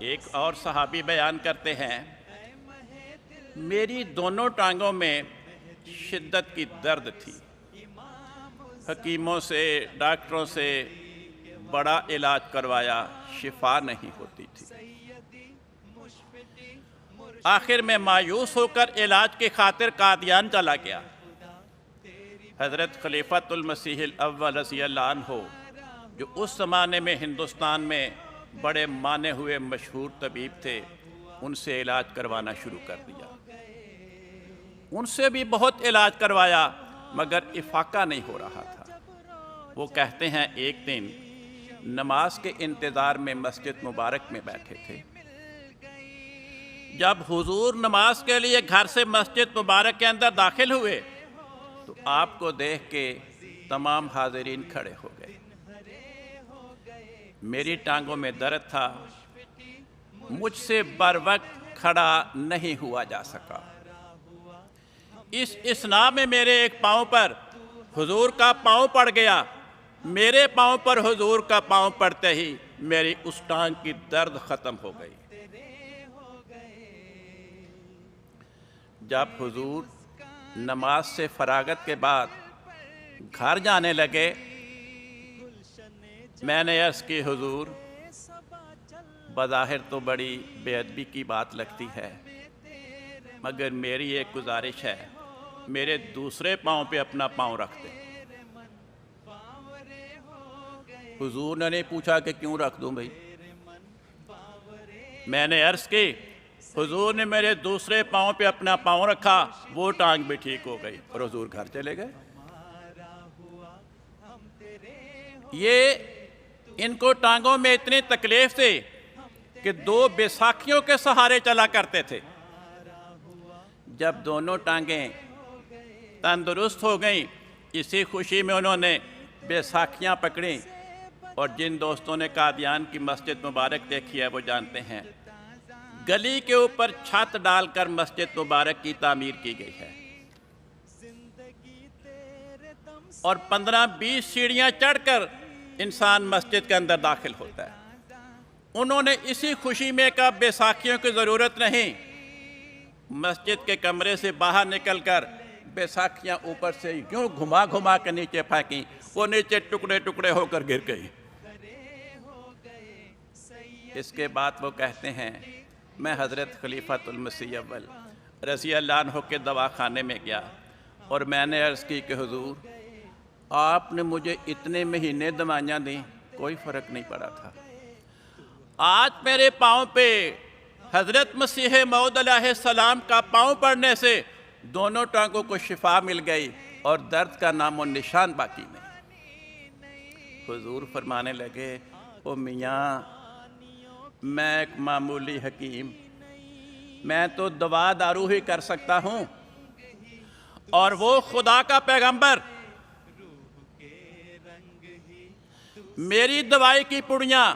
एक और सहाबी बयान करते हैं, मेरी दोनों टांगों में शिद्दत की दर्द थी। हकीमों से, डॉक्टरों से बड़ा इलाज करवाया, शिफा नहीं होती थी। आखिर में मायूस होकर इलाज की खातिर कादियान चला गया। हज़रत खलीफतुल मसीहिल अव्वल रज़ियल्लाहु अन्हु, जो उस ज़माने में हिंदुस्तान में बड़े माने हुए मशहूर तबीब थे, उनसे इलाज करवाना शुरू कर दिया। उनसे भी बहुत इलाज करवाया मगर इफाका नहीं हो रहा था। वो कहते हैं, एक दिन नमाज के इंतज़ार में मस्जिद मुबारक में बैठे थे। जब हुजूर नमाज के लिए घर से मस्जिद मुबारक के अंदर दाखिल हुए तो आपको देख के तमाम हाज़िरीन खड़े हो गए। मेरी टांगों में दर्द था, मुझसे बर वक्त खड़ा नहीं हुआ जा सका। इस इसना में मेरे एक पाँव पर हुजूर का पाँव पड़ गया। मेरे पाँव पर हुजूर का पाँव पड़ते ही मेरी उस टांग की दर्द ख़त्म हो गई। जब हुजूर नमाज से फरागत के बाद घर जाने लगे, मैंने अर्ज़ की, हुजूर बज़ाहिर तो बड़ी बेअदबी की बात लगती है, मगर मेरी एक गुजारिश है, मेरे दूसरे पाँव पे अपना पाँव रख दें। हुजूर ने नहीं पूछा कि क्यों रख दूं भाई। मैंने अर्ज़ की, हुजूर ने मेरे दूसरे पाँव पे अपना पाँव रखा, वो टांग भी ठीक हो गई और हुजूर घर चले गए। ये इनको टांगों में इतनी तकलीफ थी कि 2 बैसाखियों के सहारे चला करते थे। जब दोनों टांगें तंदुरुस्त हो गईं, इसी खुशी में उन्होंने बैसाखियाँ पकड़ी और जिन दोस्तों ने कादियान की मस्जिद मुबारक देखी है वो जानते हैं, गली के ऊपर छत डालकर मस्जिद मुबारक की तामीर की गई है और 15-20 सीढ़ियाँ चढ़कर इंसान मस्जिद के अंदर दाखिल होता है। उन्होंने इसी खुशी में कहा, बैसाखियों की ज़रूरत नहीं, मस्जिद के कमरे से बाहर निकलकर बैसाखियाँ ऊपर से यूँ घुमा घुमा कर नीचे फेंकी, वो नीचे टुकड़े टुकड़े होकर गिर गई। इसके बाद वो कहते हैं, मैं हज़रत खलीफतुल मसीह अव्वल रज़ियल्लाहु अन्हु के दवाखाने में गया और मैंने अर्ज़ की कि हुजूर, आपने मुझे इतने महीने दवाइयाँ दी, कोई फ़र्क नहीं पड़ा था। आज मेरे पाँव पे हज़रत मसीह मौऊद अलैहिस्सलाम का पाँव पड़ने से दोनों टांगों को शिफा मिल गई और दर्द का नामो निशान बाकी नहीं। हुजूर फरमाने लगे, ओ मियाँ, मैं एक मामूली हकीम, मैं तो दवा दारू ही कर सकता हूँ और वो खुदा का पैगंबर मेरी दवाई की पुड़ियाँ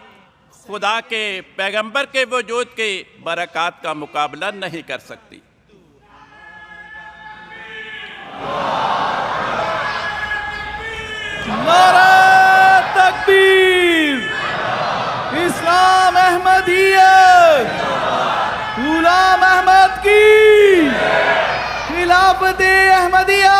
खुदा के पैगंबर के वजूद के बरक़ात का मुकाबला नहीं कर सकती। नारा तकबीर, इस्लाम अहमदियत, गुलाम अहमद की खिलाफत अहमदिया।